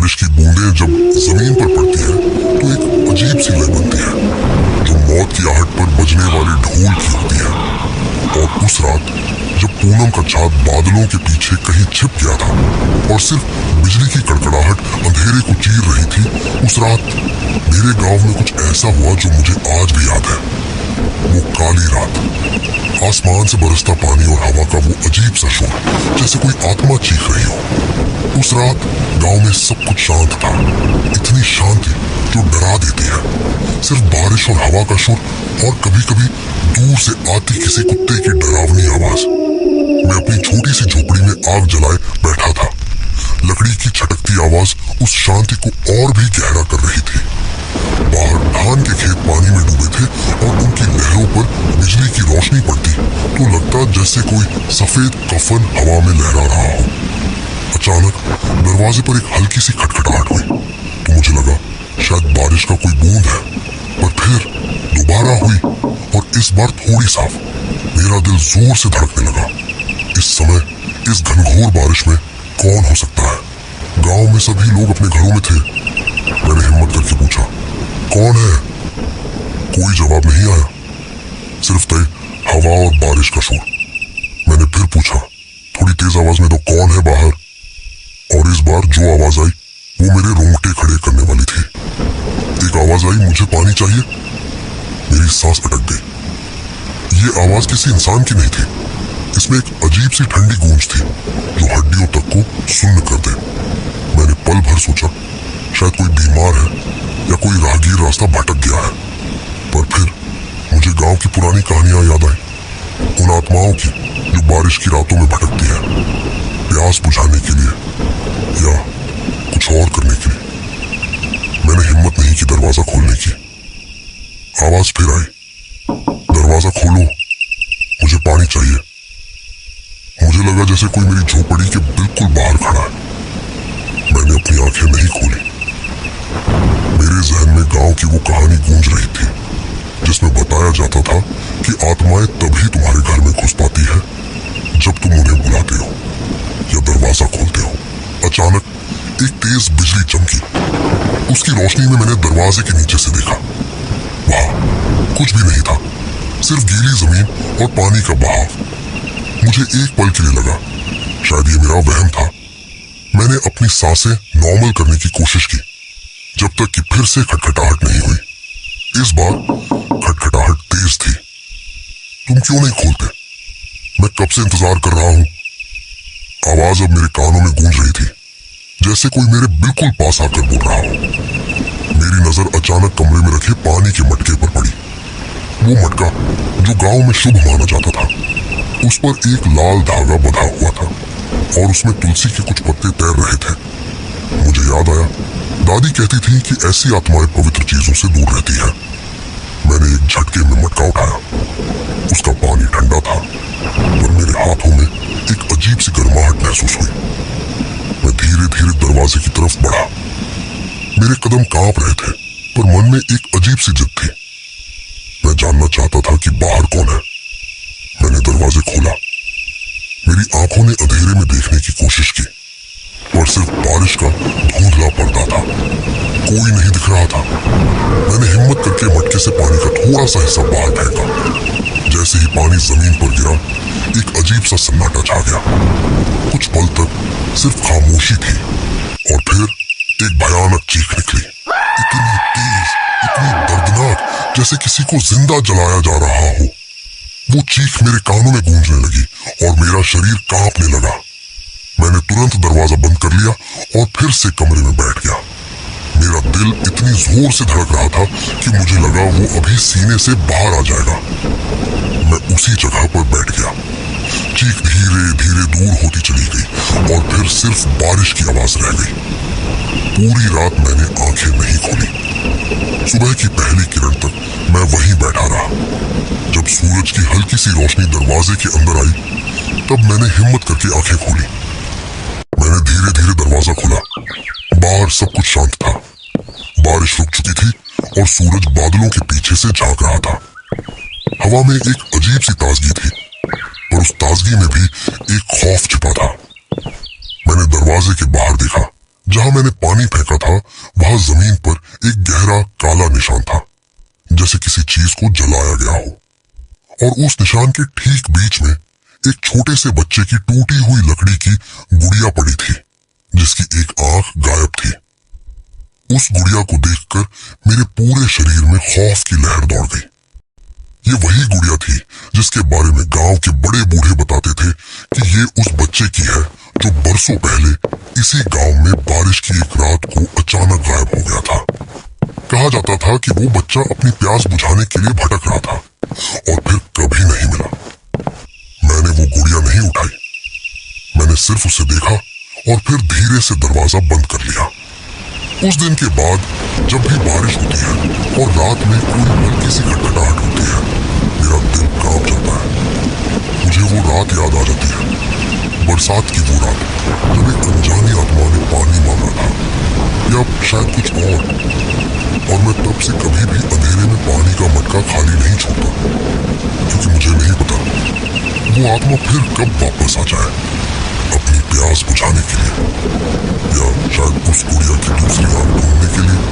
बारिश की बूंदें जब जमीन पर पड़ती हैं तो एक अजीब सी लय बनती है जो मौत की आहट पर बजने वाले ढोल की होती है। और उस रात जब पूनम का चाँद बादलों के पीछे कहीं छिप गया था और सिर्फ बिजली की कड़कड़ाहट अंधेरे को चीर रही थी, उस रात मेरे गांव में कुछ ऐसा हुआ जो मुझे आज भी याद है। वो काली रात, आसमान से बरसता पानी और हवा का वो अजीब सा शोर, जैसे कोई आत्मा चीख रही हो। उस रात गांव में सब कुछ शांत था, इतनी शांति जो डरा देती है। सिर्फ बारिश और हवा का शोर और कभी कभी दूर से आती किसी कुत्ते की डरावनी आवाज। मैं अपनी छोटी सी झोपड़ी में आग जलाए बैठा था। लकड़ी की छटकती आवाज उस शांति को और भी गहरा कर रही थी। बाहर धान के खेत पानी में डूबे थे और उनकी लहरों पर बिजली की रोशनी पड़ती तो लगता जैसे कोई सफेद कफन हवा में लहरा रहा हो। अचानक दरवाजे पर एक हल्की सी खटखटाहट हुई तो मुझे लगा शायद बारिश का कोई बूंद है, पर फिर दोबारा हुई और इस बार थोड़ी साफ। मेरा दिल जोर से धड़कने लगा। इस समय इस घनघोर बारिश में कौन हो सकता है? गांव में सभी लोग अपने घरों में थे। मैंने हिम्मत करके पूछा, कौन है? कोई जवाब नहीं आया, सिर्फ तय हवा और बारिश का शोर। मैंने फिर पूछा थोड़ी तेज आवाज में, तो कौन है बाहर? और इस बार जो आवाज आई वो मेरे रोंगटे खड़े करने वाली थी। एक आवाज आई, मुझे पानी चाहिए। मेरी सांस अटक गई। ये आवाज किसी इंसान की नहीं थी। इसमें एक अजीब सी ठंडी गूंज थी जो हड्डियों तक को सुन्न कर दे। मैंने पल भर सोचा शायद कोई बीमार है या कोई राहगीर रास्ता भटक गया है, पर फिर मुझे गांव की पुरानी कहानियां याद आई, उन आत्माओं की जो बारिश की रातों में भटकती है, प्यास बुझाने के लिए या कुछ और करने के लिए। मैंने हिम्मत नहीं की दरवाजा खोलने की। आवाज फिर आई, दरवाजा खोलो, मुझे पानी चाहिए। मुझे लगा जैसे कोई मेरी झोपड़ी के बिल्कुल बाहर खड़ा है। मैंने अपनी आंखें नहीं खोली। मेरे जहन में गांव की वो कहानी गूंज रही थी जिसमें बताया जाता था कि आत्माएं तभी तुम्हारे घर में घुस पाती है जब तुम उन्हें बुलाते हो या दरवाजा खोलते हो। अचानक एक तेज बिजली चमकी। उसकी रोशनी में मैंने दरवाजे के नीचे से देखा। वहां कुछ भी नहीं था, सिर्फ गीली जमीन और पानी का बहाव। मुझे एक पल के लिए लगा शायद ये मेरा वहम था। मैंने अपनी सांसें नॉर्मल करने की कोशिश की जब तक कि फिर से खटखटाहट नहीं हुई। इस बार खटखटाहट तेज थी। तुम क्यों नहीं खोलते? मैं कब से इंतजार कर रहा हूं। आवाज अब मेरे कानों में गूंज रही थी जैसे कोई मेरे बिल्कुल पास आकर बोल रहा हो। मेरी नजर अचानक कमरे में रखे पानी के मटके पर पड़ी। वो मटका जो गांव में शुभ माना जाता था, उस पर एक लाल धागा बंधा हुआ था और उसमें तुलसी के कुछ पत्ते तैर रहे थे। मुझे याद आया, दादी कहती थी कि ऐसी आत्माएं पवित्र चीजों से दूर रहती है। मैंने एक झटके में मटका उठाया। उसका पानी ठंडा था, पर मेरे हाथों में एक अजीब सी गर्माहट महसूस हुई। मैं धीरे धीरे दरवाजे की तरफ बढ़ा। मेरे कदम कांप रहे थे, पर मन में एक अजीब सी जिद थी। मैं जानना चाहता था कि बाहर कौन है। मैंने दरवाजे खोला। मेरी आंखों ने अंधेरे में देखने की कोशिश की, पर सिर्फ बारिश का धुंधला पर्दा था। कोई नहीं दिख रहा था। मैंने हिम्मत करके मटके से पानी का थोड़ा सा हिस्सा बाहर फेंका। जैसे ही पानी जमीन पर गिरा, एक अजीब सा सन्नाटा छा गया। कुछ पल तक सिर्फ खामोशी थी और फिर एक भयानक चीख निकली, इतनी तेज, इतनी दर्दनाक, जैसे किसी को जिंदा जलाया जा रहा हो। वो चीख मेरे कानों में गूंजने लगी और मेरा शरीर कांपने लगा। मैंने तुरंत दरवाजा बंद कर लिया और फिर से कमरे में बैठ गया। मेरा दिल इतनी जोर से धड़क रहा था कि मुझे लगा वो अभी सीने से बाहर आ जाएगा। मैं उसी जगह पर बैठ गया। चीख धीरे धीरे दूर होती चली गई और फिर सिर्फ बारिश की आवाज रह गई। पूरी रात मैंने आंखें नहीं खोली। सुबह की पहली किरण तक मैं वहीं बैठा रहा। जब सूरज की हल्की सी रोशनी दरवाजे के अंदर आई, तब मैंने हिम्मत करके आंखें खोली। मैंने धीरे धीरे दरवाजा खोला। बाहर सब कुछ शांत था। बारिश रुक चुकी थी और सूरज बादलों के पीछे से झांक रहा था। हवा में एक अजीब सी ताजगी थी, पर उस ताजगी में भी एक खौफ छिपा था। मैंने दरवाजे के बाहर देखा। जहां मैंने पानी फेंका था वहां जमीन पर एक गहरा काला निशान था, जैसे किसी चीज को जलाया गया हो। और उस निशान के ठीक बीच में एक छोटे से बच्चे की टूटी हुई लकड़ी की गुड़िया पड़ी थी, जिसकी एक आंख गायब थी। उस गुड़िया को देखकर मेरे पूरे शरीर में खौफ की लहर दौड़ गई। ये वही गुड़िया थी जिसके बारे में गांव के बड़े बूढ़े बताते थे कि ये उस बच्चे की है जो बरसों पहले इसी गांव में बारिश की एक रात को अचानक गायब हो गया था। कहा जाता था कि वो बच्चा अपनी प्यास बुझाने के लिए भटक रहा था और फिर कभी नहीं मिला। मैंने वो गुड़िया नहीं उठाई, मैंने सिर्फ उसे देखा और फिर धीरे से दरवाजा बंद कर लिया। उस दिन के बाद जब भी बारिश होती है और रात में कोई हल्की सी खटखटाहट होती है, मेरा दिल कांप जाता है। मुझे वो रात याद आ जाती है, बरसात की वो रात जब एक अनजानी आत्मा ने पानी मांगा था, या शायद कुछ और मैं तब से कभी भी अंधेरे में पानी का मटका खाली नहीं छोड़ता, क्योंकि मुझे नहीं पता वो आत्मा फिर कब वापस आ जाए अपनी प्यास बुझाने के लिए, या शायद उस गुड़िया की दूसरी आंख ढूंढने के लिए।